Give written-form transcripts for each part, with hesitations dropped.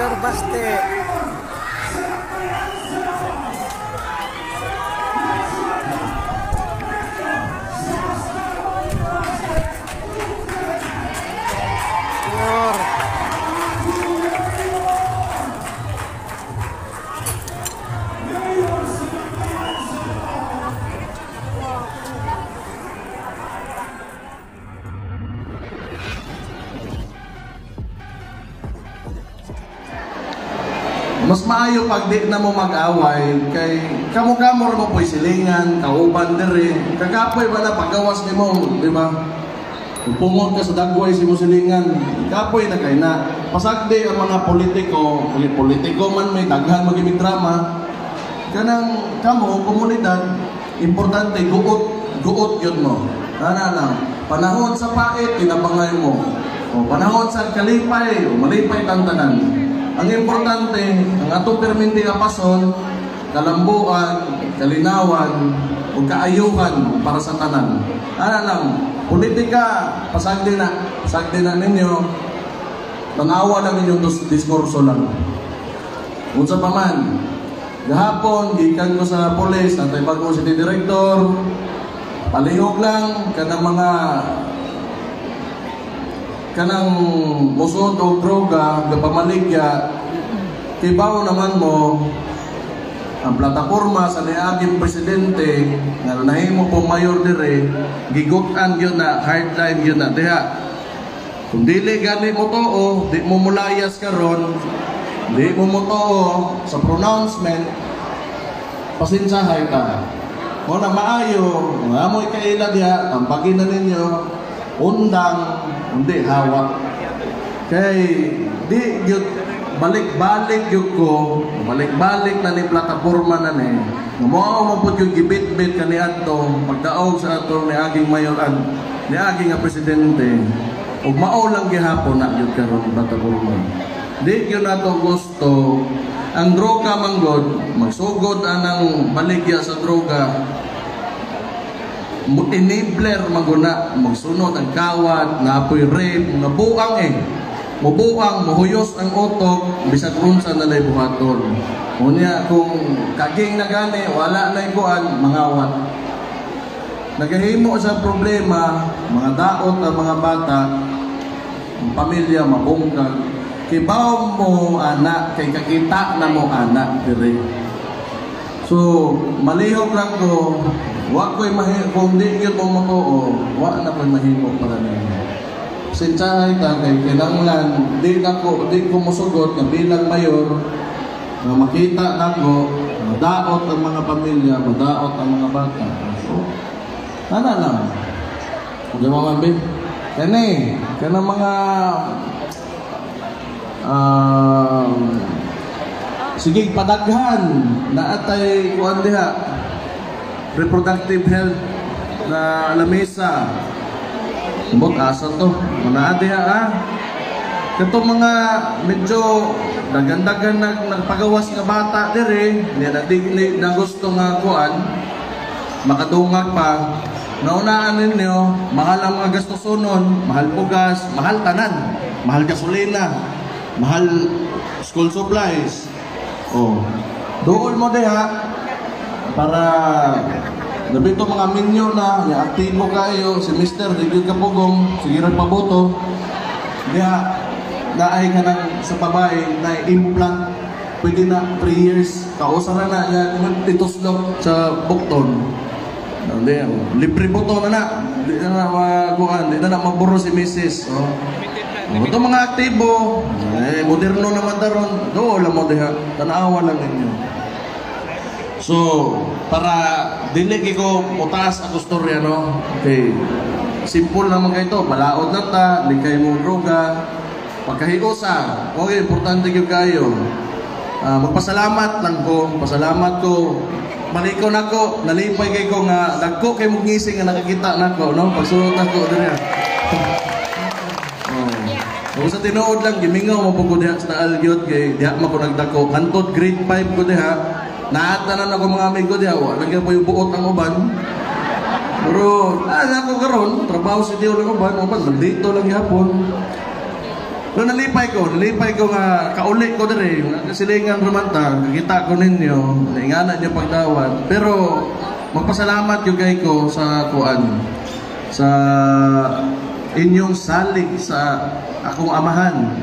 Mayor Baste. Mas maayo pag di na mo mag-away kay kamo-kamo mo po'y silingan, kauban diri. Kagapoy wala pagawas ni mo, di ba? Pumot ka sa dagway si mo silingan, kapoy na kay na. Pasagdi ang mga politiko man may daghan magimig drama. Kanang kamo komunidad, importante guot yun mo. Ana lang, panahon sa pait kinabangay mo. O panahon sa kalipay, o malipay tantanan. Ang importante, ang atong perminti nga pason, kalambuan, kalinawan, o kaayuhan para sa tanan. Ano lang, politika, pasagdi na ninyo, tanawa lang ninyong diskurso lang. Unsa pa man, gahapon, gikan ko sa polis, natay bagong city director, palihog lang, kanang musod o droga, gapamaligya, kibaw naman mo, ang plataforma sa niaging presidente, nga nahimo po mayor dire, gigutan yun na, hardline yun na, diha. Kung dili gani mo to, di mo mulayas karon, di mo to sa pronouncement, pasinsahay ka. Kung na maayo, nga mo ikaila diha, tampagin na ninyo, undang, hindi hawak. Kay di yun, balik-balik yun ko, balik-balik na ni plataforma na ni. Mo po yung gibit-bit ka ni Ato, pagdaog sa ato ni aging mayoran, ni aging nga presidente, ug mao lang gihapon na yun karon plataforma. Di yun nato gusto, ang droga manggod, magsugod anang baligya sa droga, enabler maguna, magsunod ang kawat, naapoy rape, nabuang mubuang, muhuyos ang utok, bisag unsa na lay buhaton. Unya kung kaging na gani, wala na ikuan, mangawat. Nagahimo sa problema, mga daot ang mga bata, ang pamilya mabungkag. Kibaw mo anak, kay kakita na mo anak dire. So, malihog lang ko, wa ko'y mahimo, kung di yun mo matuo, wa na ko'y mahimo para ninyo. Sinsahay ka kay kinanglan, di ko musugot na bilang mayor, na makita nako, madaot ang mga pamilya, madaot ang mga bata. So, ano lang? Huwag mo mabib. Kana mga sige padaghan na atay kuan diha reproductive health na lamesa bot asa to mana diha kato mga medyo dagan-dagan nagpagawas nga bata dire ni na gusto nga kuan makadungag pa naunaan ninyo mahal ang mga gastusonon, mahal pugas, mahal tanan, mahal gasolina, mahal school supplies. Doon mo diha para nabito mga minyo na aktibo kayo si Mr. Digid Kapugong sige rin paboto diha naay ka ng sa babae na implant pwede na 3 years kausara na yan ituslok sa bukton libre boto na di na maguan di na maburo si Mrs. Ito mga aktibo, moderno naman daron, doon lang mo diha, tanawa lang ninyo. So, para dili ko utaas ako storya, no? Okay, simple naman kayo ito, balaod na ta, likay mo droga, pagkahiusa, okay, importante yung kayo. Magpasalamat lang ko, pasalamat ko, maliko na ko, nalipay kayo ko nga, nagko kayo magising nga nakikita na ko, no? Pagsunod na ko, doon kung sa tinuod lang, gimingaw mo po ko diha sa Algyot kay diha mo ko nagdako. Hantod grade 5 ko diha. Naatanan ako mga amigo diha. Lagyan po yung buot ang uban. Pero, ako karon trabaho si Dio lang uban. Uban, nandito lang yapon. Nung nalipay ko nga kauli ko dire, kasilingan romanta, nakita ko ninyo, naingana niyo pagdawat. Pero magpasalamat yung kay ko sa kuan, sa inyong salig sa akong amahan.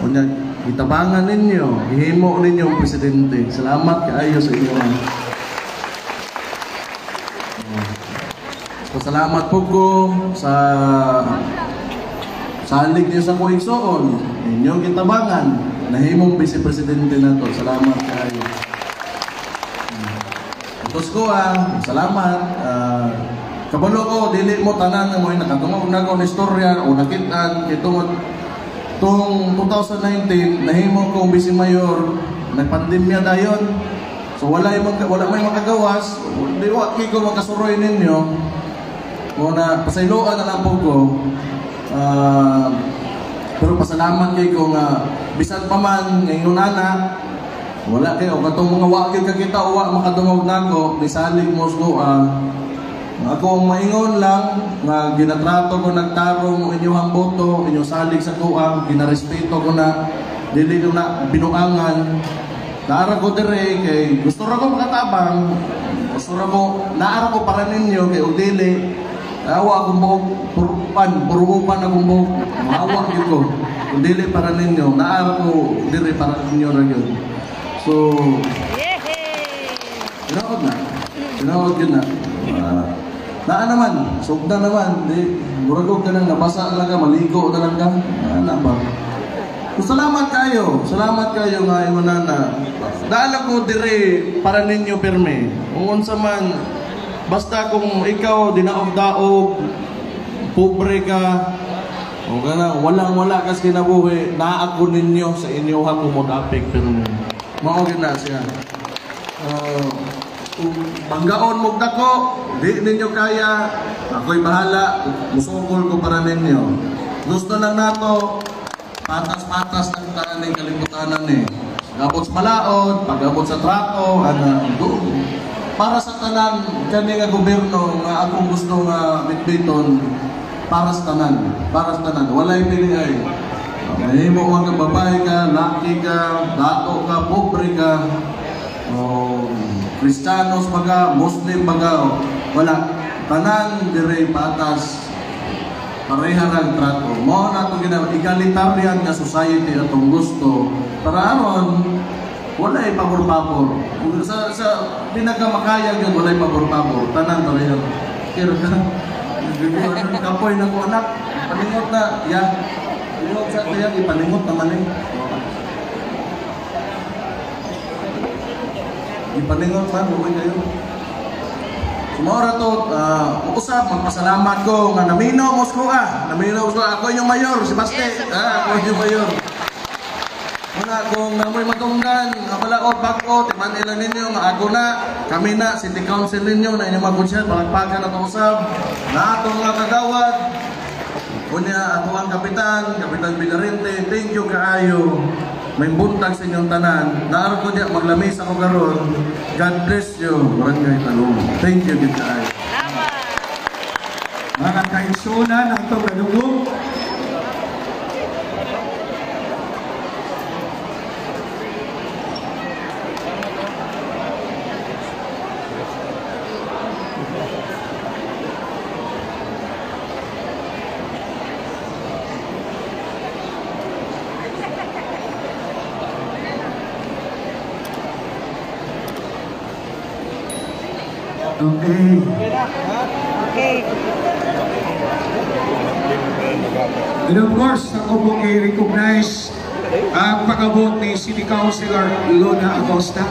Unya itabangan ninyo, ihimo ninyo ang presidente. Salamat kaayo sa inyo. Pasalamat po ko sa salig niyo sa kuing soon, inyong kitabangan, nahimong vice-presidente na to. Salamat kayo. Tapos ko salamat. Kabalo ko, dili mo tanan mo nakatungog na ko ng istorya o nakitaan itong 2019, nahimo kong vice mayor, nagpandemya dayon. So wala may makagawas, di wa ko makasuroy ninyo. Muna pasayloan na lang po ko. Pero pasalamat kay ko nga bisan pa man ngayon ana wala kayo katong mga wakil ka kita uwa makadungog nako nisalig mo ko ako ang maingon lang nga ginatrato ko nagtarong inyong boto inyong salig sa kuang ginarespeto ko na dili ko na binuangan naara ko dire kay gusto ra ko makatabang gusto ra ko naara ko para ninyo kay udili awa akong buhok, purupan akong buhok, maawa ko. Kung dili para ninyo, naara ko dili para ninyo rin yun. So, sinawag yun na. Naan naman, sugda naman, buragog ka nang nabasa lang ka, maligo na lang ka. Ano ba? So, salamat kayo nga yung manana. Daala ko diri para ninyo pirme. Kung unsa man, basta kung ikaw dinaog-daog, pobre ka, o gana, walang-wala kas kinabuhi, naako ninyo sa inyo ha kumodapik pero maogin na siya. Kung banggaon mo dako, di ninyo kaya, ako'y bahala, musukol ko para ninyo. Gusto lang nato, patas-patas ng tanan ng kaliputanan eh. Pag-abot sa malaod, pag-abot sa trato, para sa tanan kani nga gobyerno nga akong gusto nga bitbiton para sa tanan walay pili ay mahimo mga babae ka laki ka dato ka pobre ka o Kristiyanos baga Muslim baga wala tanan dire patas pareha ra trato mo na to egalitarian nga society atong gusto para aron walay pabor-pabor. Sa pinakamakaya yun, walay pabor-pabor. Tanan pa rin yun. Kira ka, kapoy na ko anak, paningot na, yan. Paningot sa ito yan, ipaningot naman eh. Ipaningot man, huwag kayo. Sumora to, usap, magpasalamat ko nga namino mo ko ako yung mayor, si Baste. Ako yung mayor. Muna kung namoy matunggan, kapalaot, bakot, iman ilan ninyo, nga ako na, kami na, city council ninyo, na inyong magunsyat, balagpagan na itong usap, na itong mga kagawad, kunya ako ang Kapitan Bigarente, thank you kaayo, may buntag sa inyong tanan, naaro ko diya, maglamis ako karon, God bless you, Barangay Talong, thank you din kaayo. Mga kaigsunan, ang itong nadungog, Okay. And of course, ako po i-recognize ang pag-abot ni City Councilor Luna Acosta.